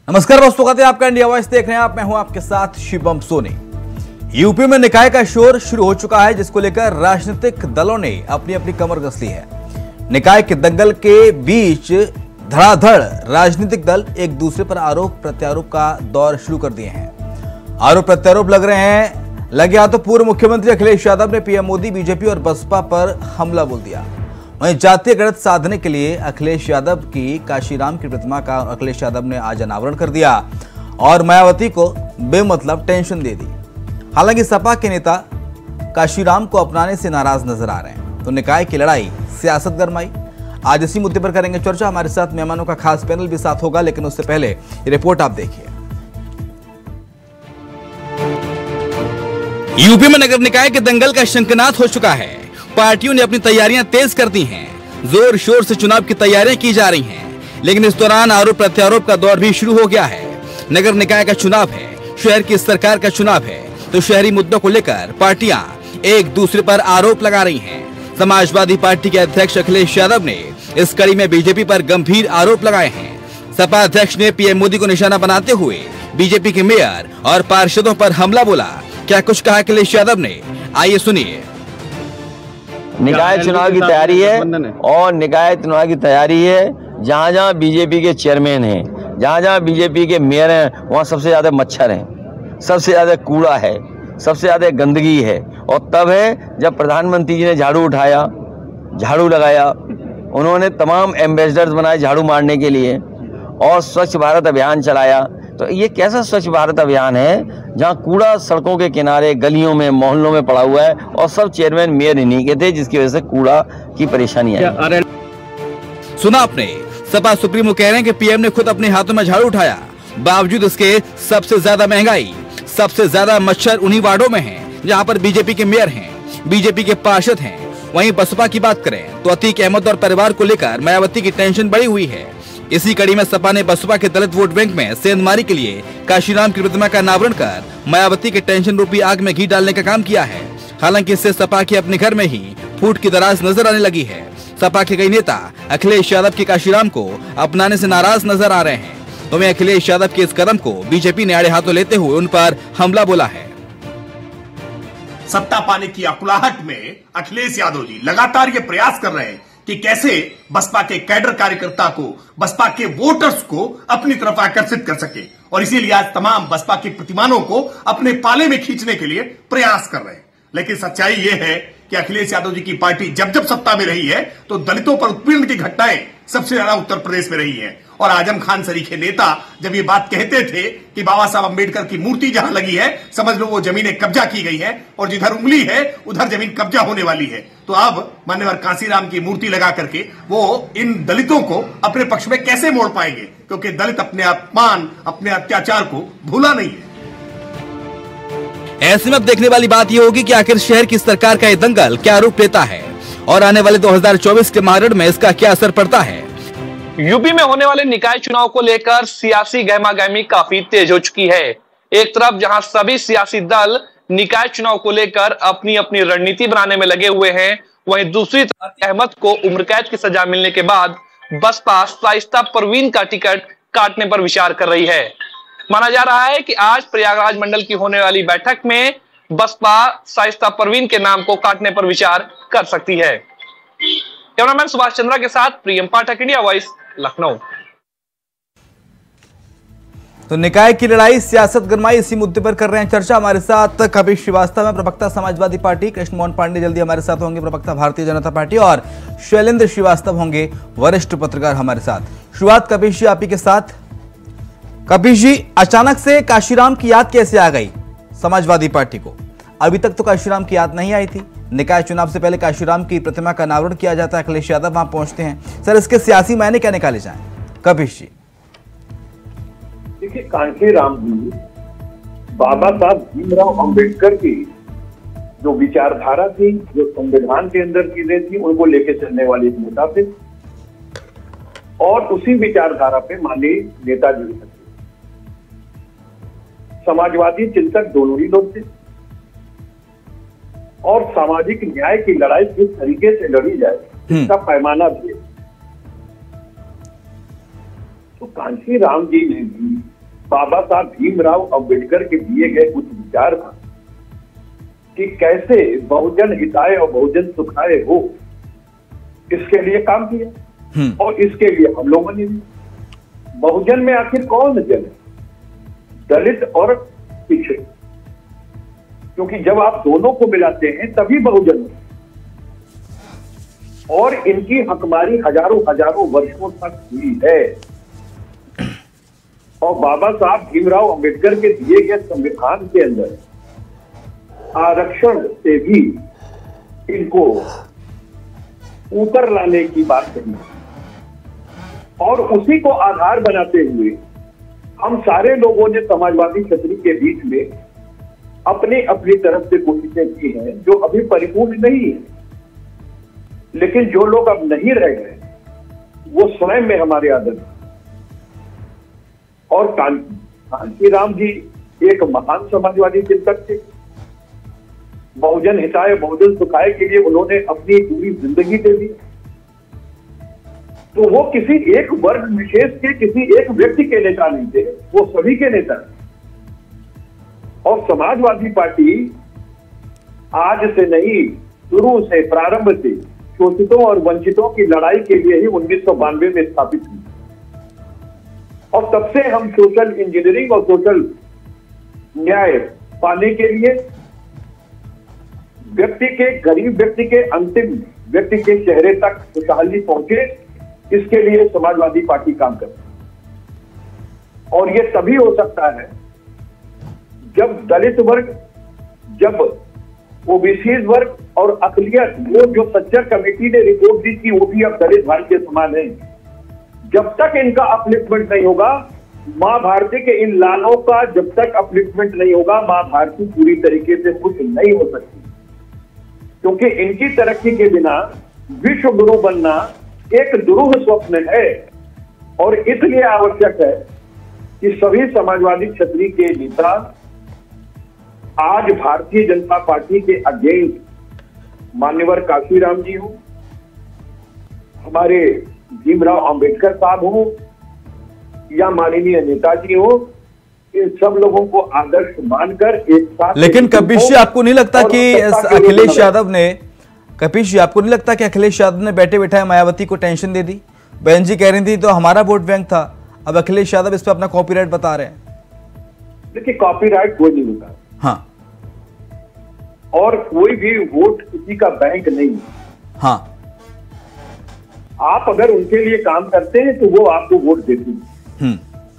नमस्कार दोस्तों, स्वागत है आपका इंडिया वॉइस देख रहे हैं आप। मैं हूं आपके साथ शिवम सोनी। यूपी में निकाय का शोर शुरू हो चुका है, जिसको लेकर राजनीतिक दलों ने अपनी अपनी कमर कस ली है। निकाय के दंगल के बीच धड़ाधड़ राजनीतिक दल एक दूसरे पर आरोप प्रत्यारोप का दौर शुरू कर दिए हैं। आरोप प्रत्यारोप लगे हाथों पूर्व मुख्यमंत्री अखिलेश यादव ने पीएम मोदी, बीजेपी और बसपा पर हमला बोल दिया। वहीं जातीय गणित साधने के लिए अखिलेश यादव की काशीराम की प्रतिमा का अखिलेश यादव ने आज अनावरण कर दिया और मायावती को बेमतलब टेंशन दे दी। हालांकि सपा के नेता काशीराम को अपनाने से नाराज नजर आ रहे हैं, तो निकाय की लड़ाई सियासत गरमाई। आज इसी मुद्दे पर करेंगे चर्चा। हमारे साथ मेहमानों का खास पैनल भी साथ होगा, लेकिन उससे पहले ये रिपोर्ट आप देखिए। यूपी में नगर निकाय के दंगल का शंखनाद हो चुका है। पार्टियों ने अपनी तैयारियां तेज कर दी हैं। जोर शोर से चुनाव की तैयारियां की जा रही हैं, लेकिन इस दौरान आरोप प्रत्यारोप का दौर भी शुरू हो गया है। नगर निकाय का चुनाव है, शहर की सरकार का चुनाव है, तो शहरी मुद्दों को लेकर पार्टियां एक दूसरे पर आरोप लगा रही हैं। समाजवादी पार्टी के अध्यक्ष अखिलेश यादव ने इस कड़ी में बीजेपी पर गंभीर आरोप लगाए हैं। सपा अध्यक्ष ने पीएम मोदी को निशाना बनाते हुए बीजेपी के मेयर और पार्षदों पर हमला बोला। क्या कुछ कहा अखिलेश यादव ने, आइए सुनिए। निकाय चुनाव की तैयारी है और निकाय चुनाव की तैयारी है। जहाँ जहाँ बीजेपी के चेयरमैन हैं, जहाँ जहाँ बीजेपी के मेयर हैं, वहाँ सबसे ज़्यादा मच्छर हैं, सबसे ज़्यादा कूड़ा है, सबसे ज़्यादा गंदगी है। और तब है जब प्रधानमंत्री जी ने झाड़ू उठाया, झाड़ू लगाया, उन्होंने तमाम एम्बेसडर्स बनाए झाड़ू मारने के लिए और स्वच्छ भारत अभियान चलाया। तो ये कैसा स्वच्छ भारत अभियान है जहाँ कूड़ा सड़कों के किनारे, गलियों में, मोहल्लों में पड़ा हुआ है और सब चेयरमैन मेयर इन्हीं के थे, जिसकी वजह से कूड़ा की परेशानी आई। सुना आपने, सपा सुप्रीमो कह रहे हैं कि पीएम ने खुद अपने हाथों में झाड़ू उठाया। बावजूद इसके सबसे ज्यादा महंगाई, सबसे ज्यादा मच्छर उन्हीं वार्डों में है जहाँ पर बीजेपी के मेयर हैं, बीजेपी के पार्षद हैं। वहीं बसपा की बात करें तो अतीक अहमद और परिवार को लेकर मायावती की टेंशन बढ़ी हुई है। इसी कड़ी में सपा ने बसपा के दलित वोट बैंक में सेंधमारी के लिए काशीराम की प्रतिमा का अनावरण कर मायावती के टेंशन रूपी आग में घी डालने का काम किया है। हालांकि इससे सपा के अपने घर में ही फूट की दराज नजर आने लगी है। सपा के कई नेता अखिलेश यादव के काशीराम को अपनाने से नाराज नजर आ रहे हैं। तो वहीं अखिलेश यादव के इस कदम को बीजेपी ने आड़े हाथों लेते हुए उन पर हमला बोला है। सत्ता पाने की अकुलाहट में अखिलेश यादव जी लगातार ये प्रयास कर रहे हैं कि कैसे बसपा के कैडर कार्यकर्ता को, बसपा के वोटर्स को अपनी तरफ आकर्षित कर सके। और इसीलिए आज तमाम बसपा के प्रतिमानों को अपने पाले में खींचने के लिए प्रयास कर रहे हैं। लेकिन सच्चाई यह है कि अखिलेश यादव जी की पार्टी जब जब सत्ता में रही है तो दलितों पर उत्पीड़न की घटनाएं सबसे ज्यादा उत्तर प्रदेश में रही हैं। और आजम खान सरीखे नेता जब ये बात कहते थे कि बाबा साहब अंबेडकर की मूर्ति जहां लगी है, समझ लो वो जमीनें कब्जा की गई है और जिधर उंगली है उधर जमीन कब्जा होने वाली है। तो अब मान्यवर कांसीराम की मूर्ति लगा करके वो इन दलितों को अपने पक्ष में कैसे मोड़ पाएंगे, क्योंकि दलित अपने अपमान, अपने अत्याचार को भूला नहीं है। ऐसे में अब देखने वाली बात यह होगी कि आखिर शहर की सरकार का ये दंगल क्या रूप लेता है और आने वाले 2024 के महारण में इसका क्या असर पड़ता है। यूपी में होने वाले निकाय चुनाव को लेकर सियासी गहमागहमी काफी तेज हो चुकी है। एक तरफ जहां सभी सियासी दल निकाय चुनाव को लेकर अपनी अपनी रणनीति बनाने में लगे हुए हैं, वहीं दूसरी तरफ अहमद को उम्र कैद की सजा मिलने के बाद बसपा शाइस्ता परवीन का टिकट काटने पर विचार कर रही है। माना जा रहा है कि आज प्रयागराज मंडल की होने वाली बैठक में बसपा शाइस्ता परवीन के नाम को काटने पर विचार कर सकती है। कैमरामैन सुभाष चंद्रा के साथ प्रियम पाठक, इंडिया वॉइस, लखनऊ। तो निकाय की लड़ाई सियासत गरमाई, इसी मुद्दे पर कर रहे हैं चर्चा। हमारे साथ कपिल श्रीवास्तव है, प्रवक्ता समाजवादी पार्टी, कृष्ण मोहन पांडे जल्दी हमारे साथ होंगे, प्रवक्ता भारतीय जनता पार्टी, और शैलेंद्र श्रीवास्तव होंगे, वरिष्ठ पत्रकार हमारे साथ। शुरुआत कपिल जी आप ही के साथ। कपिल जी, अचानक से काशीराम की याद कैसे आ गई समाजवादी पार्टी को? अभी तक तो काशीराम की याद नहीं आई थी। निकाय चुनाव से पहले काशीराम की प्रतिमा का अनावरण किया जाता है, अखिलेश यादव वहां पहुंचते हैं। सर, इसके सियासी मायने क्या निकाले जाएं? कपिल जी देखिए, कांशीराम जी बाबा साहब भीमराव अंबेडकर की जो विचारधारा थी, जो संविधान के अंदर चीजें थी, उनको लेके चलने वाले एक नेता थे और उसी विचारधारा पे माननीय नेताजी थे। समाजवादी चिंतक दोनों ही लोग थे और सामाजिक न्याय की लड़ाई किस तरीके से लड़ी जाए इसका पैमाना भी है। तो कांशीराम जी ने भी बाबा साहब भीमराव अंबेडकर के दिए गए कुछ विचार था कि कैसे बहुजन हिताय और बहुजन सुखाय हो, इसके लिए काम किया। और इसके लिए हम लोगों ने भी, बहुजन में आखिर कौन जन है? दलित और पिछड़े, क्योंकि जब आप दोनों को मिलाते हैं तभी बहुजन है। और इनकी हकमारी हजारों हजारों वर्षों तक हुई है। और बाबा साहब भीमराव अंबेडकर के दिए गए संविधान के अंदर आरक्षण से भी इनको ऊपर लाने की बात कही, और उसी को आधार बनाते हुए हम सारे लोगों ने समाजवादी छतरी के बीच में अपनी अपनी तरफ से कोशिशें की हैं, जो अभी परिपूर्ण नहीं है। लेकिन जो लोग अब नहीं रह गए वो स्वयं में हमारे आदर। और कांशीराम जी एक महान समाजवादी चिंतक थे। बहुजन हिताय बहुजन सुखाय के लिए उन्होंने अपनी पूरी जिंदगी दे दी। तो वो किसी एक वर्ग विशेष के, किसी एक व्यक्ति के नेता नहीं थे, वो सभी के नेता। और समाजवादी पार्टी आज से नहीं, शुरू से, प्रारंभ से शोषितों और वंचितों की लड़ाई के लिए ही 1992 में स्थापित हुई। और तब से हम सोशल इंजीनियरिंग और सोशल न्याय पाने के लिए व्यक्ति के, गरीब व्यक्ति के, अंतिम व्यक्ति के चेहरे तक खुशहाली पहुंचे, इसके लिए समाजवादी पार्टी काम करती है। और ये तभी हो सकता है जब दलित वर्ग, जब ओबीसी वर्ग और अकलियत, वो जो सच्चर कमेटी ने रिपोर्ट दी थी वो भी अब दलित भाई के समान है, जब तक इनका अपलिफ्टमेंट नहीं होगा, मां भारती के इन लालों का जब तक अपलिफ्टमेंट नहीं होगा, मां भारती पूरी तरीके से खुश नहीं हो सकती। क्योंकि इनकी तरक्की के बिना विश्व गुरु बनना एक दुरूह स्वप्न है। और इसलिए आवश्यक है कि सभी समाजवादी क्षत्रिय के नेता आज भारतीय जनता पार्टी के अगेंस्ट मान्यवर कांशीराम जी हो, हमारे भीमराव अंबेडकर साहब हो, या माननीय नेताजी हो, इन सब लोगों को आदर्श मानकर एक साथ। लेकिन कपीश जी, आपको नहीं लगता कि अखिलेश यादव ने, कपीश जी आपको नहीं लगता कि अखिलेश यादव ने बैठे बैठाए मायावती को टेंशन दे दी? बहन जी कह रही थी तो हमारा वोट बैंक था, अब अखिलेश यादव इस पर अपना कॉपीराइट बता रहे हैं। देखिए, कॉपीराइट कोई नहीं होता। हाँ, और कोई भी वोट किसी का बैंक नहीं है। हाँ, आप अगर उनके लिए काम करते हैं तो वो आपको वोट देते हैं।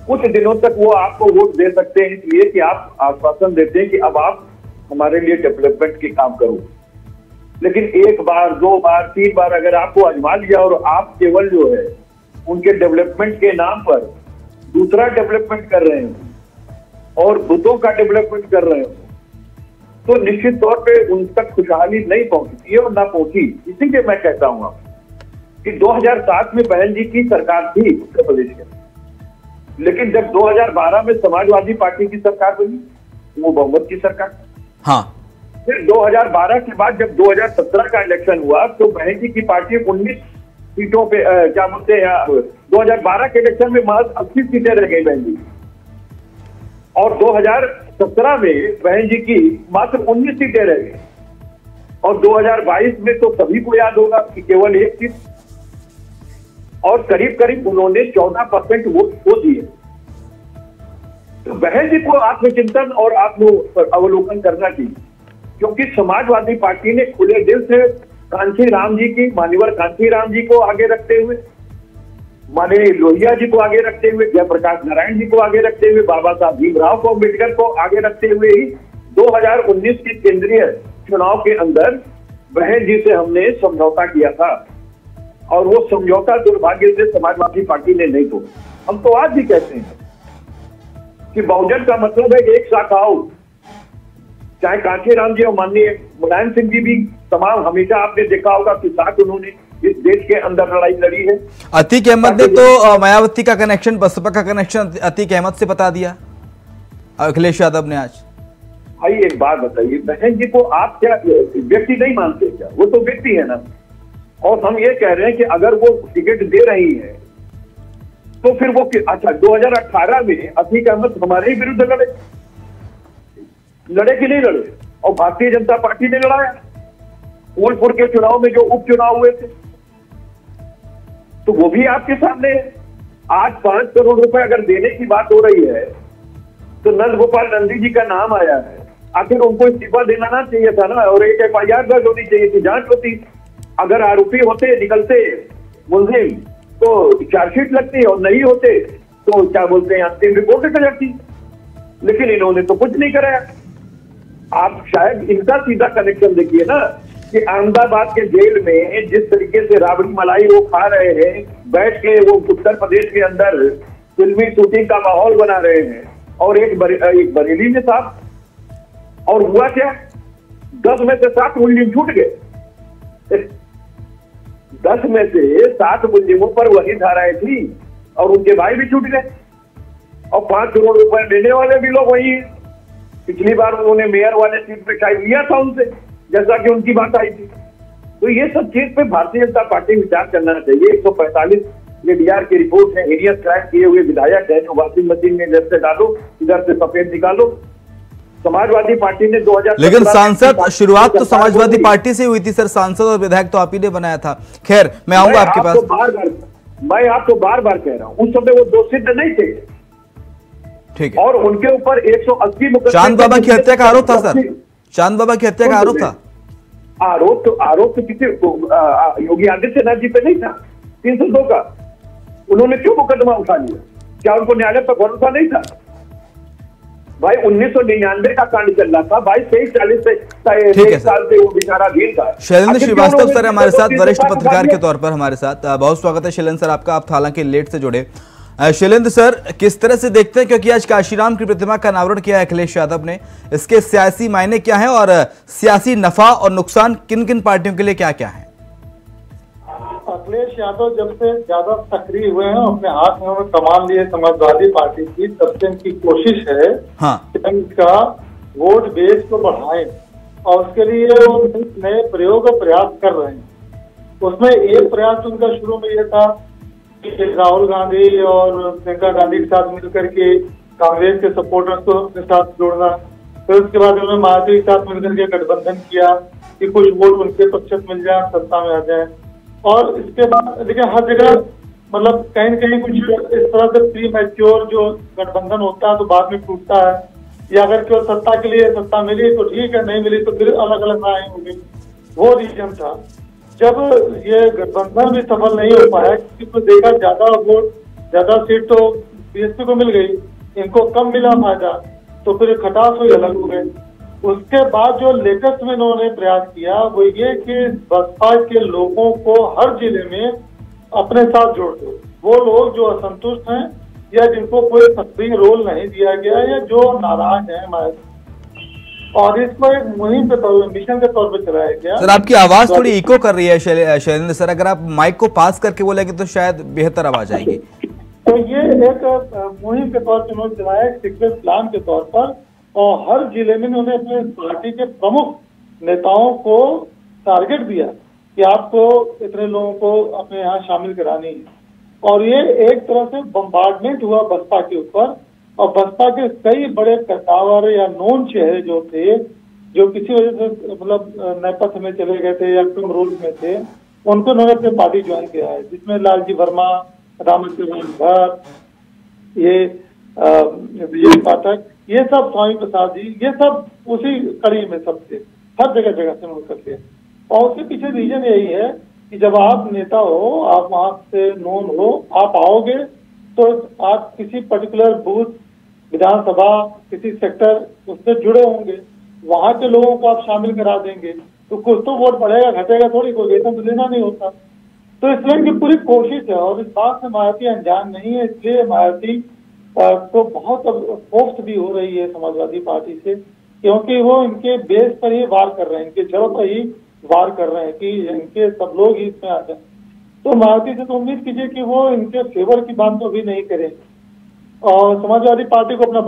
कुछ दिनों तक वो आपको वोट दे सकते हैं इसलिए कि आप आश्वासन देते हैं कि अब आप हमारे लिए डेवलपमेंट के काम करो। लेकिन एक बार, दो बार, तीन बार अगर आपको आजमा लिया और आप केवल जो है उनके डेवलपमेंट के नाम पर दूसरा डेवलपमेंट कर रहे हो और बुतों का डेवलपमेंट कर रहे हो, तो निश्चित तौर पे उन तक खुशहाली नहीं पहुंचती है और ना पहुंची। इसीलिए मैं कहता हूं आपको कि 2007 में बहन जी की सरकार थी उत्तर प्रदेश के, लेकिन जब 2012 में समाजवादी पार्टी की सरकार बनी, वो बहुमत की सरकार। हाँ, फिर 2012 के बाद जब 2017 का इलेक्शन हुआ तो बहन जी की पार्टी 19 सीटों पे क्या बोलते हैं, 2012 के इलेक्शन में महज 80 सीटें रह गई बहन जी, और 2017 में बहन जी की मात्र 19 सीटें रह गई, और 2022 में तो सभी को याद होगा कि केवल एक सीट, और करीब करीब उन्होंने 14% वोट खो दिए। तो बहन जी को आत्मचिंतन और आत्म अवलोकन करना चाहिए, क्योंकि समाजवादी पार्टी ने खुले दिल से कांशीराम जी की, मान्यवर कांशीराम जी को आगे रखते हुए, माननीय लोहिया जी को आगे रखते हुए, जयप्रकाश नारायण जी को आगे रखते हुए, बाबा साहब भीमराव को, अम्बेडकर को आगे रखते हुए ही 2019 के केंद्रीय चुनाव के अंदर बहन जी से हमने समझौता किया था, और वो समझौता दुर्भाग्य से समाजवादी पार्टी ने नहीं तोड़ा। हम तो आज भी कहते हैं कि बहुजन का मतलब है एक शाखाओं, चाहे कांशीराम जी और माननीय मुलायम सिंह जी भी तमाम, हमेशा आपने देखा होगा कि साथ उन्होंने इस देश के अंदर लड़ाई लड़ी है। अतीक अहमद ने तो मायावती का कनेक्शन, बसपा का कनेक्शन अतीक अहमद से बता दिया अखिलेश यादव ने आज। भाई एक बात बताइए, बहन जी को आप क्या व्यक्ति नहीं मानते क्या? वो तो व्यक्ति है ना। और हम ये कह रहे हैं कि अगर वो टिकट दे रही है तो फिर वो अच्छा 2018 में अतीक अहमद हमारे ही विरुद्ध लड़े कि नहीं लड़े? और भारतीय जनता पार्टी ने लड़ाया फूलपुर के चुनाव में जो उपचुनाव हुए थे, तो वो भी आपके सामने है। आज 5 करोड़ रुपए अगर देने की बात हो रही है तो नंद गोपाल नंदी जी का नाम आया है, आखिर उनको इस्तीफा देना ना चाहिए था ना, और एक FIR दर्ज होनी चाहिए थी, जांच होती। अगर आरोपी होते निकलते मुलजिम तो चार्जशीट लगती, और नहीं होते तो क्या बोलते हैं अंतिम रिपोर्ट निकल जाती। लेकिन इन्होंने तो कुछ नहीं कराया। आप शायद इनका सीधा कनेक्शन देखिए ना कि अहमदाबाद के जेल में जिस तरीके से राबड़ी मलाई वो खा रहे हैं, बैठ के वो उत्तर प्रदेश के अंदर फिल्मी शूटिंग का माहौल बना रहे हैं, और एक बरेली में साहब, और हुआ क्या, 10 में से 7 मुलजिम छूट गए। 10 में से 7 मुलजिमों पर वही धाराएं थी, और उनके भाई भी छूट गए, और 5 करोड़ रुपए देने वाले भी लोग वही हैं। पिछली बार उन्होंने मेयर वाले सीट पे शायद लिया था उनसे, जैसा कि उनकी बात आई थी। तो ये सब चीज पे भारतीय जनता पार्टी विचार करना चाहिए। 145 ये डीआर की रिपोर्ट है, हिडियस क्राइम किए हुए विधायक है जो वॉशिंग मशीन में इधर से डालो इधर से सफेद निकालो। समाजवादी पार्टी ने 2000, लेकिन सांसद शुरुआत तो समाजवादी पार्टी से हुई थी सर, सांसद और विधायक तो आप ही ने बनाया था। खैर मैं आऊंगा आपके पास। मैं आपको बार बार कह रहा हूं, उस समय वो दोषी नहीं थे, ठीक है, और उनके ऊपर 180 मुकदमे। चांद बाबा की हत्या का आरोप था सर, चांद बाबा की हत्या का आरोप था। आरोप तो किसी योगी आदित्यनाथ जी पे नहीं था, 302 का। उन्होंने क्यों मुकदमा उठा लिया? क्या उनको न्यायालय पर भरोसा नहीं था? भाई 1999 का कांड चल रहा था, 22-23-40 साल से वो विचाराधीन था। शैलेंद्र श्रीवास्तव सर हमारे साथ, वरिष्ठ पत्रकार के तौर पर हमारे साथ, बहुत स्वागत है शैलेंद्र सर आपका। आप हालांकि लेट से जुड़े। शैलेंद्र सर किस तरह से देखते हैं, क्योंकि आज काशीराम की प्रतिमा का अनावरण किया है अखिलेश यादव ने, इसके सियासी मायने क्या हैं और सियासी नफा और नुकसान किन किन पार्टियों के लिए क्या क्या है? अखिलेश यादव जब से ज्यादा सक्रिय हुए हैं, अपने हाथ में उन्होंने कमान लिए समाजवादी पार्टी की, तब से इनकी कोशिश है कि इनका वोट बेस को बढ़ाएं, और उसके लिए वो नए प्रयोग और प्रयास कर रहे हैं। उसमें एक प्रयास उनका शुरू में यह था कि राहुल गांधी और प्रियंका गांधी के साथ मिलकर के कांग्रेस के सपोर्टर्स को अपने साथ जोड़ना। फिर उसके बाद उन्होंने मायावती के साथ मिलकर के गठबंधन किया कि कुछ वोट उनके पक्ष मिल जाए, सत्ता में आ जाए। और इसके बाद देखिए हर जगह मतलब कहीं न कहीं कुछ इस तरह से प्री मैच्योर जो गठबंधन होता है तो बाद में टूटता है, या अगर केवल सत्ता के लिए सत्ता मिली तो ठीक है, नहीं मिली तो फिर अलग अलग राय होगी। वो रीजन था। जब ये गठबंधन भी सफल नहीं हो पाया, क्योंकि तो देखा ज्यादा वोट ज्यादा सीट तो बीएसपी को मिल गई, इनको कम मिला फायदा, तो फिर खटास हुई, अलग हो गए। उसके बाद जो लेटेस्ट में इन्होंने प्रयास किया वो ये कि बसपा के लोगों को हर जिले में अपने साथ जोड़ दो। वो लोग जो असंतुष्ट हैं या जिनको कोई सक्रिय रोल नहीं दिया गया या जो नाराज हैं हमारे, और इसको एक मुहिम के तौर पर, मिशन के तौर पर चलाया गया। सर आपकी आवाज थोड़ी इको कर रही है शैलेंद्र सर, अगर आप माइक को पास करके बोलेंगे तो शायद बेहतर आवाज आएगी। तो ये एक मुहिम के तौर पर उन्होंने चलाया, एक सीक्रेट प्लान के तौर पर, और हर जिले में उन्होंने अपने पार्टी के प्रमुख नेताओं को टारगेट दिया कि आपको इतने लोगों को अपने यहाँ शामिल करानी है। और ये एक तरह से बम्बार्डमेंट हुआ बसपा के ऊपर, और बसपा के कई बड़े कटावर या नोन चेहरे जो थे, जो किसी वजह से मतलब नेपथ्य में चले गए थे या कम रोल में थे, उनको उन्होंने अपनी पार्टी ज्वाइन किया है, जिसमें लालजी वर्मा, रामचंद्र भट्ट, ये विजय पाठक, ये सब स्वामी प्रसाद जी, ये सब उसी कड़ी में सब थे, हर जगह जगह से मिल करके। और उसके पीछे रीजन यही है कि जब आप नेता हो, आप वहां से नोन हो, आप आओगे तो आप किसी पर्टिकुलर बूथ, विधानसभा, किसी सेक्टर उससे जुड़े होंगे, वहां के लोगों को आप शामिल करा देंगे तो कुछ तो वोट बढ़ेगा, घटेगा थोड़ी, कोई वेतन तो लेना नहीं होता। तो इसलिए इनकी पूरी कोशिश है, और इस बात से मायावती अनजान नहीं है। इसलिए मायावती तो बहुत कोफ्त भी हो रही है समाजवादी पार्टी से, क्योंकि वो इनके बेस पर ही वार कर रहे हैं, इनके जड़ पर ही वार कर रहे हैं कि इनके सब लोग ही इसमें आ जाए। तो मायावती से तो उम्मीद कीजिए कि वो इनके फेवर की बात तो भी नहीं करें, और समाजवादी पार्टी को अपना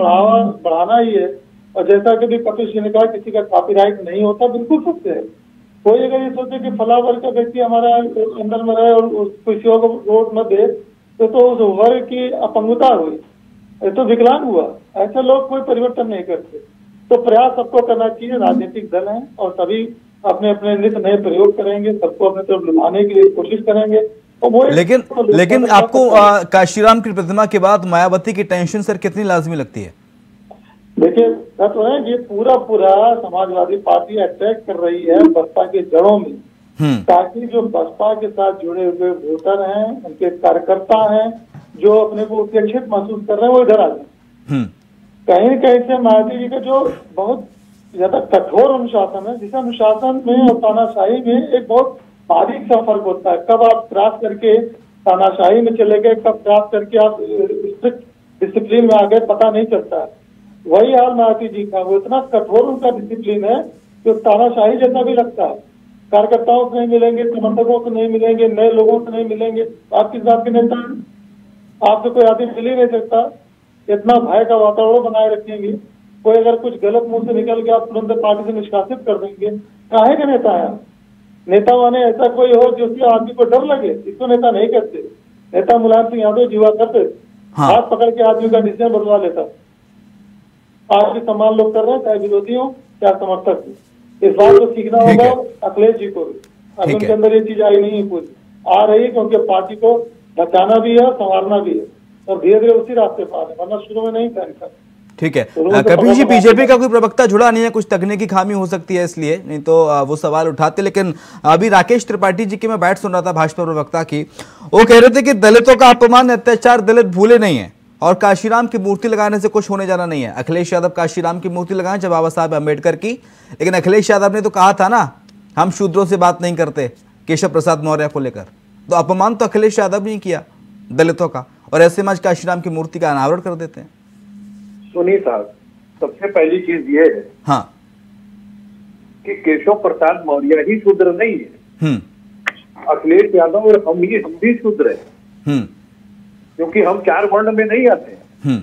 बढ़ाना ही है। और जैसा कि भी कपिल सिंह ने कहा, किसी का कॉपीराइट नहीं होता, बिल्कुल सत्य है। कोई अगर ये सोचे कि फला वर्ग का व्यक्ति हमारा अंदर में रहे और किसी को वोट न दे, तो उस वर्ग की अपंगता हुई, ये तो विकलांग हुआ। ऐसे लोग कोई परिवर्तन नहीं करते। तो प्रयास सबको करना चाहिए, राजनीतिक दल हैं और सभी अपने अपने नित नए प्रयोग करेंगे, सबको अपने तरफ लुभाने के लिए कोशिश करेंगे। और वो लेकिन आपको काशीराम की प्रतिमा के बाद मायावती की टेंशन सर कितनी लाजमी लगती है? देखिए तो है, ये पूरा समाजवादी पार्टी अटैक कर रही है बसपा के जड़ों में, ताकि जो बसपा के साथ जुड़े हुए वोटर हैं, उनके कार्यकर्ता हैं, जो अपने को उपेक्षित महसूस कर रहे हैं, वो इधर आ जाए। कहीं कहीं से मायावती जी का जो बहुत ज्यादा कठोर अनुशासन है, जिस अनुशासन में और तानाशाही में एक बहुत बारीक सा फर्क होता है। कब आप क्रॉस करके तानाशाही में चले गए, कब क्रॉस करके आप स्ट्रिक्ट डिसिप्लिन में आ गए, पता नहीं चलता है। वही हाल मायावती जी का, वो इतना कठोर उनका डिसिप्लिन है जो तानाशाही जैसा भी लगता है। कार्यकर्ताओं से नहीं मिलेंगे, समर्थकों से नहीं मिलेंगे, नए लोगों से नहीं मिलेंगे। आप किस बात के नेता हैं? आपसे कोई आदमी मिल ही नहीं सकता। इतना भय का वातावरण बनाए रखेंगे। कोई अगर कुछ गलत मुंह से निकल गया, आप तुरंत पार्टी से निष्कासित कर देंगे। काहे के नेता है? नेता माने ऐसा कोई हो जिससे आदमी को डर लगे, इसको नेता नहीं कहते। नेता मुलायम सिंह यादव जीवा करते, हाथ पकड़ के आदमी का डिसीजन बदलवा लेता। आज भी सम्मान लोग कर रहे हैं, चाहे विरोधी हो चाहे समर्थक हो। इस बात को सीखना होगा अखिलेश जी को। अभी उनके अंदर ये चीज आई नहीं है, पूरी आ रही है, क्योंकि पार्टी को बचाना भी है, संवारना भी है, और धीरे धीरे उसी रास्ते पर आ रहे, वरना शुरू में नहीं था इनका। ठीक है, कपिल जी, बीजेपी का कोई प्रवक्ता जुड़ा नहीं है, कुछ तकनीकी खामी हो सकती है इसलिए, नहीं तो वो सवाल उठाते। लेकिन अभी राकेश त्रिपाठी जी की मैं बात सुन रहा था, भाजपा प्रवक्ता की, वो कह रहे थे कि दलितों का अपमान, अत्याचार दलित भूले नहीं है और काशीराम की मूर्ति लगाने से कुछ होने जाना नहीं है। अखिलेश यादव काशीराम की मूर्ति लगाएं जब बाबा साहब अम्बेडकर की, लेकिन अखिलेश यादव ने तो कहा था ना, हम शूद्रों से बात नहीं करते केशव प्रसाद मौर्य को लेकर। तो अपमान तो अखिलेश यादव ने किया दलितों का, और ऐसे में आज काशीराम की मूर्ति का अनावरण कर देते हैं। सुनिए साहब, सबसे पहली चीज ये है हाँ कि केशव प्रसाद मौर्य ही शूद्र नहीं है, अखिलेश यादव और हम भी शूद्र हैं, क्योंकि हम 4 वर्ण में नहीं आते हैं।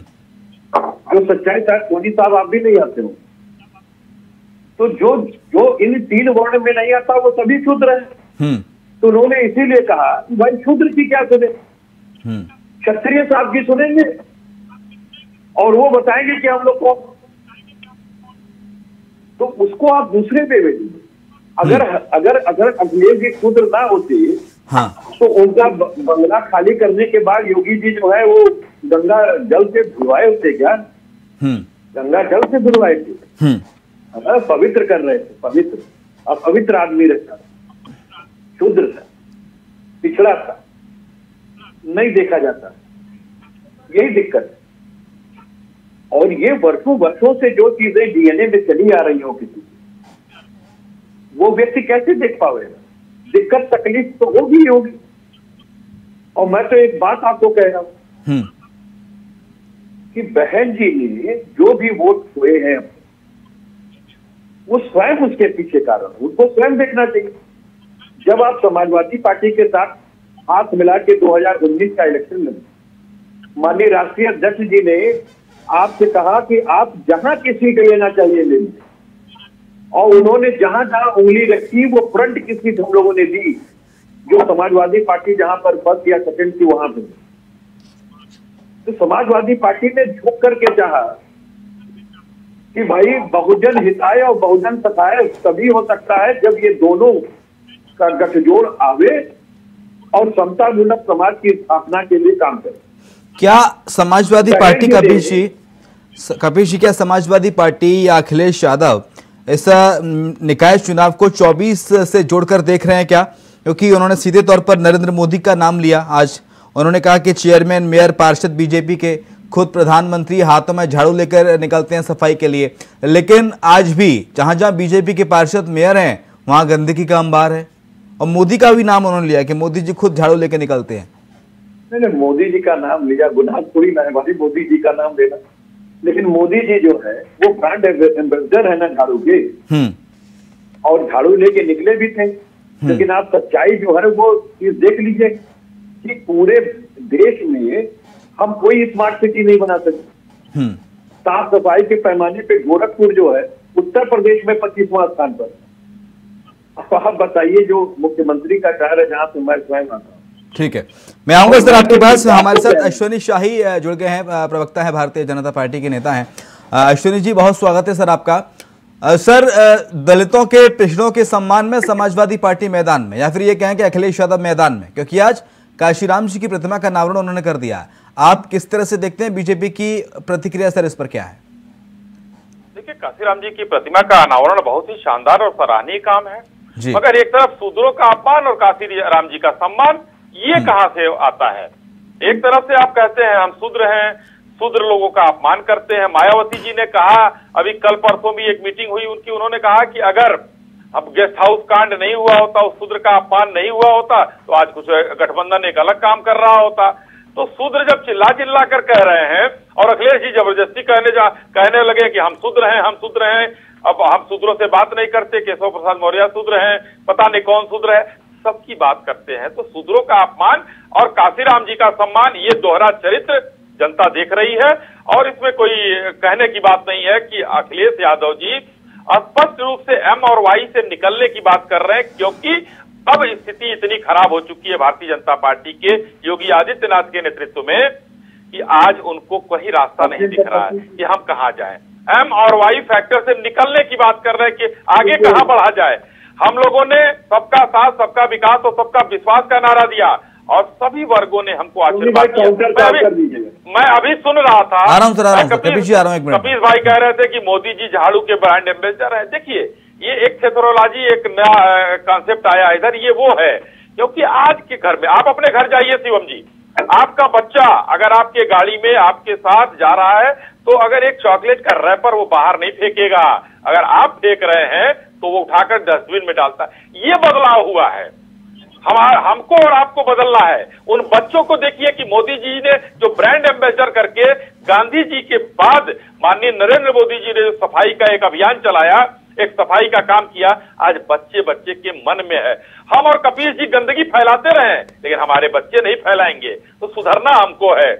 जो सच्चाई था, सोनी साहब आप भी नहीं आते हो, तो जो इन 3 वर्ण में नहीं आता वो सभी शूद्र है। तो उन्होंने इसीलिए कहा कि भाई शूद्र की क्या सुने, क्षत्रिय साहब की सुनेंगे और वो बताएंगे कि हम लोग को, तो उसको आप दूसरे पे भेजिए। अगर अखिलेश जी शूद्र ना होते, हाँ, तो उनका बंगला खाली करने के बाद योगी जी जो है वो गंगा जल से धुलवाए होते क्या? गंगा जल से धुलवाए थे, पवित्र कर रहे थे, पवित्र। अब पवित्र आदमी रहता था, शूद्र था, पिछड़ा था, नहीं देखा जाता। यही दिक्कत है। और ये वर्षों से जो चीजें डीएनए में चली आ रही हो किसी, वो व्यक्ति कैसे देख पाएगा? दिक्कत तकलीफ तो होगी ही होगी। और मैं तो एक बात आपको कह रहा हूं कि बहन जी ने जो भी वोट हुए हैं, वो स्वयं उसके पीछे कारण, उनको स्वयं देखना चाहिए। जब आप समाजवादी पार्टी के साथ हाथ मिला के 2019 का इलेक्शन में, माननीय राष्ट्रीय अध्यक्ष जी ने आपसे कहा कि आप जहां की सीट लेना चाहिए ले लीजिए, और उन्होंने जहां जहां उंगली रखी वो फ्रंट की सीट हम लोगों ने दी, जो समाजवादी पार्टी जहां पर फर्स्ट या सेकंड थी वहां पे। तो समाजवादी पार्टी ने झुक करके चाहा कि भाई बहुजन हिताय और बहुजन सताय तभी हो सकता है जब ये दोनों का गठजोड़ आवे और समतामूलक समाज की स्थापना के लिए काम करे। क्या समाजवादी पार्टी कपिल जी, क्या समाजवादी पार्टी या अखिलेश यादव ऐसा निकाय चुनाव को 24 से जोड़कर देख रहे हैं क्या? क्योंकि उन्होंने सीधे तौर पर नरेंद्र मोदी का नाम लिया। आज उन्होंने कहा कि चेयरमैन, मेयर, पार्षद बीजेपी के, खुद प्रधानमंत्री हाथों में झाड़ू लेकर निकलते हैं सफाई के लिए, लेकिन आज भी जहां जहां बीजेपी के पार्षद, मेयर हैं, वहां गंदगी का अंबार है। और मोदी का भी नाम उन्होंने लिया कि मोदी जी खुद झाड़ू लेकर निकलते हैं। नहीं, मोदी जी का नाम लिया, गुनाह थोड़ी ना है भाई मोदी जी का नाम लेना। लेकिन मोदी जी जो है वो ब्रांड एम्बेसडर है ना झाड़ू के, और झाड़ू लेके निकले भी थे। लेकिन आप सच्चाई जो है वो चीज देख लीजिए कि पूरे देश में हम कोई स्मार्ट सिटी नहीं बना सकते। साफ सफाई के पैमाने पे गोरखपुर जो है उत्तर प्रदेश में 25वां स्थान पर। अब आप बताइए, जो मुख्यमंत्री का शहर है जहां से मैं स्वयं आता हूँ, ठीक है, मैं आऊंगा सर आपके पास। हमारे साथ अश्विनी शाही जुड़ गए हैं, प्रवक्ता है, भारतीय जनता पार्टी के नेता हैं। अश्विनी जी, बहुत स्वागत है सर आपका। सर, दलितों के पिछड़ों के सम्मान में समाजवादी पार्टी मैदान में, या फिर ये कहें कि अखिलेश यादव मैदान में, क्योंकि आज काशीराम जी की प्रतिमा का अनावरण उन्होंने कर दिया। आप किस तरह से देखते हैं, बीजेपी की प्रतिक्रिया सर इस पर क्या है? देखिए, काशीराम जी की प्रतिमा का अनावरण बहुत ही शानदार और सराहनीय काम है, मगर एक तरफ शूद्रों का अपमान और काशीराम जी का सम्मान, ये कहां से आता है? एक तरफ से आप कहते हैं हम शूद्र हैं, शूद्र लोगों का अपमान करते हैं। मायावती जी ने कहा, अभी कल परसों भी एक मीटिंग हुई उनकी, उन्होंने कहा कि अगर अब गेस्ट हाउस कांड नहीं हुआ होता, उस शूद्र का अपमान नहीं हुआ होता, तो आज कुछ गठबंधन एक अलग काम कर रहा होता। तो शूद्र जब चिल्ला चिल्ला कर कह रहे हैं और अखिलेश जी जबरदस्ती कहने लगे कि हम शूद्र हैं, हम शूद्र हैं, अब हम शूद्रों से बात नहीं करते, केशव प्रसाद मौर्य शूद्र हैं, पता नहीं कौन शूद्र है, सबकी बात करते हैं। तो शूद्रों का अपमान और काशीराम जी का सम्मान, ये दोहरा चरित्र जनता देख रही है। और इसमें कोई कहने की बात नहीं है कि अखिलेश यादव जी स्पष्ट रूप से एम और वाई से निकलने की बात कर रहे हैं, क्योंकि अब स्थिति इतनी खराब हो चुकी है भारतीय जनता पार्टी के योगी आदित्यनाथ के नेतृत्व में कि आज उनको कोई रास्ता नहीं दिख रहा है कि हम कहां जाएं। एम और वाई फैक्टर से निकलने की बात कर रहे हैं कि आगे कहां बढ़ा जाए। हम लोगों ने सबका साथ, सबका विकास और सबका विश्वास का नारा दिया और सभी वर्गों ने हमको आशीर्वाद दिया। मैं अभी सुन रहा था, कपीश भाई कह रहे थे कि मोदी जी झाड़ू के ब्रांड एम्बेसडर है। देखिए, ये एक थेथरोलॉजी, एक नया कॉन्सेप्ट आया इधर, ये वो है, क्योंकि आज के घर में आप अपने घर जाइए शिवम जी, आपका बच्चा अगर आपके गाड़ी में आपके साथ जा रहा है तो अगर एक चॉकलेट का रैपर वो बाहर नहीं फेंकेगा, अगर आप फेंक रहे हैं तो वो उठाकर डस्टबिन में डालता है। ये बदलाव हुआ है, हमको और आपको बदलना है। उन बच्चों को देखिए कि मोदी जी ने जो ब्रांड एम्बेसडर करके गांधी जी के बाद माननीय नरेंद्र मोदी जी ने सफाई का एक अभियान चलाया, एक सफाई का काम किया, आज बच्चे बच्चे के मन में है। हम और कपीश जी गंदगी फैलाते रहे, लेकिन हमारे बच्चे नहीं फैलाएंगे, तो सुधरना हमको है।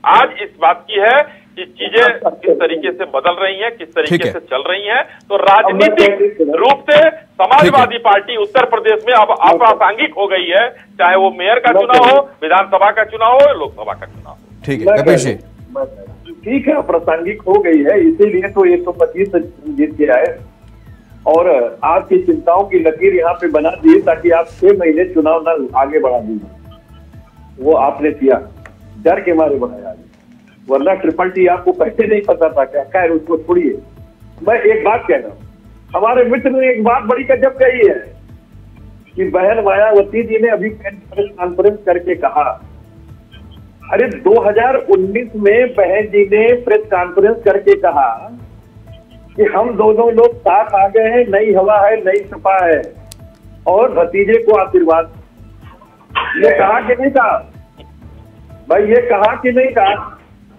आज इस बात की है कि चीजें किस तरीके से बदल रही हैं, किस तरीके से चल रही हैं। तो राजनीतिक रूप से समाजवादी पार्टी उत्तर प्रदेश में अब अप्रासंगिक हो गई है, चाहे वो मेयर का चुनाव हो, विधानसभा का चुनाव हो, लोकसभा का चुनाव हो। ठीक है कपीश जी, ठीक है, अप्रासंगिक हो गई है, इसीलिए तो 125 जीत के आए और आपकी चिंताओं की लकीर यहाँ पे बना दी ताकि आप 6 महीने चुनाव ना आगे बढ़ा दीजिए। वो आपने किया, डर के मारे बढ़ाया, वरना ट्रिपल टी आपको पहले नहीं पता था क्या। खैर उसको छोड़िए, मैं एक बात कह रहा हूँ, हमारे मित्र ने एक बात बड़ी गजब कही है कि बहन मायावती जी ने अभी प्रेस कॉन्फ्रेंस करके कहा, अरे 2019 में बहन जी ने प्रेस कॉन्फ्रेंस करके कहा कि हम दोनों लोग साथ आ गए हैं, नई हवा है, नई सपा है और भतीजे को आशीर्वाद। ये कहा कि नहीं कहा भाई? ये कहा कि नहीं कहा?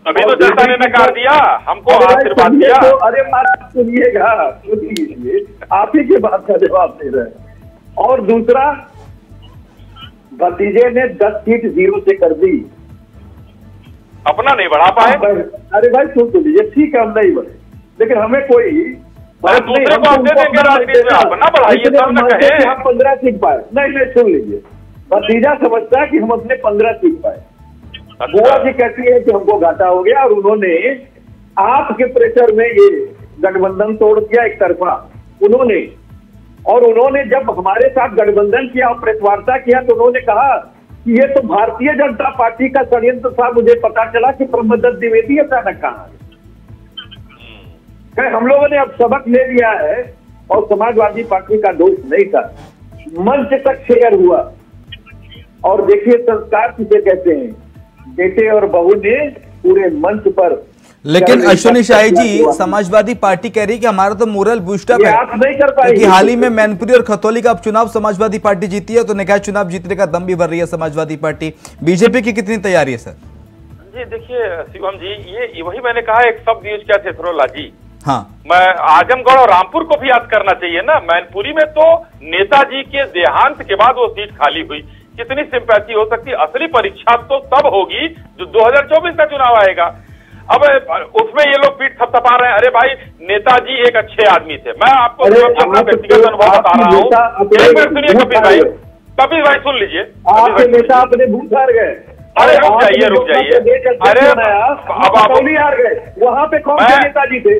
अभी तो जनता ने नकार दिया, हमको आशीर्वाद दिया। तो अरे बात सुनिएगा, सुनिए, आप ही के बात का जवाब दे रहे हैं। और दूसरा, भतीजे ने 10 सीट 0 से कर दी, अपना नहीं बढ़ा पाए। अरे भाई सुन तो लीजिए, ठीक है हम नहीं बढ़े, लेकिन हमें कोई दूसरे को दे देंगे राजनीति में, अपना बढ़ाइए तब न कहे हम 15 सीट पाए। नहीं सुन लीजिए, भतीजा समझता है कि हम अपने 15 सीट पाए, बुआ जी कहती है कि हमको घाटा हो गया और उन्होंने आपके प्रेशर में ये गठबंधन तोड़ दिया एक तरफा उन्होंने। और उन्होंने जब हमारे साथ गठबंधन किया और प्रेस वार्ता किया तो उन्होंने कहा कि ये तो भारतीय जनता पार्टी का षड्यंत्र था। मुझे पता चला कि ब्रह्मदत्त द्विवेदी अचानक कहा। हम लोगों ने अब सबक ले लिया है और समाजवादी पार्टी का दोष नहीं था, मंच तक शेयर हुआ। और देखिए संस्कार किसे कहते हैं, बेटे और बहू ने पूरे मंच पर। लेकिन अश्विनी शाही जी, समाजवादी पार्टी कह रही है कि हमारा तो मोरल बूस्टअप है, आप नहीं कर पाएंगे। क्योंकि हाल ही में मैनपुरी और खतौली का उपचुनाव समाजवादी पार्टी जीती है, तो निकाय चुनाव जीतने का दम भी भर रही है समाजवादी पार्टी। बीजेपी की कितनी तैयारी है सर? जी देखिए शिवम जी, ये वही मैंने कहा, एक शब्द यूज किया थेथरोलॉजी। हाँ, मैं आजमगढ़ और रामपुर को भी याद करना चाहिए ना। मैनपुरी में तो नेताजी के देहांत के बाद वो सीट खाली हुई, कितनी सिंपैथी हो सकती है। असली परीक्षा तो तब होगी जो 2024 का चुनाव आएगा। अब उसमें ये लोग पीठ थपथपा रहे हैं। अरे भाई, नेताजी एक अच्छे आदमी थे। मैं आपको अपना व्यक्तिगत अनुभव बता रहा हूँ। एक मिनट सुनिए कपिल भाई, कपिल भाई सुन लीजिए, आपके नेता अपने बूथ हार गए। अरे रुक जाइए। अरे अब आप हार गए, वहाँ पे कौन से नेताजी थे?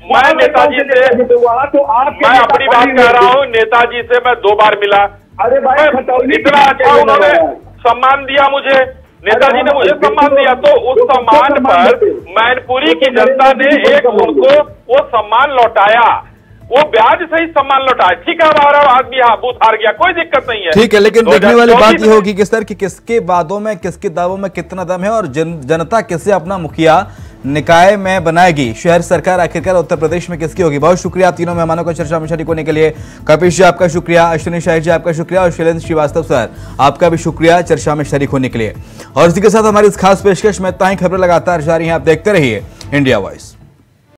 मैं नेताजी से वहाँ तो आप, मैं अपनी बात कह रहा हूँ, नेताजी से मैं 2 बार मिला। अरे भाई इतना अच्छा उन्होंने सम्मान दिया मुझे, नेताजी ने मुझे सम्मान दिया, तो उस सम्मान पर मैनपुरी की जनता ने एक उनको वो सम्मान लौटाया, वो ब्याज सही सम्मान लौटाया। ठीक है, हमारा आदमी बूथ हार गया, कोई दिक्कत नहीं है। ठीक है, लेकिन देखने वाली बात यह होगी किस तरह की, किसके वादों में, किसके दावों में कितना दम है और जनता किसे अपना मुखिया निकाय में बनाएगी। शहर सरकार आखिरकार उत्तर प्रदेश में किसकी होगी। बहुत शुक्रिया तीनों मेहमानों का चर्चा में शरीक होने के लिए। कपिश जी आपका शुक्रिया, अश्विनी शाही जी आपका शुक्रिया और शैलेंद्र श्रीवास्तव सर आपका भी शुक्रिया चर्चा में शरीक होने के लिए। और इसी के साथ हमारी इस खास पेशकश में इतना ही। खबरें लगातार जारी हैं, आप देखते रहिए इंडिया वॉइस।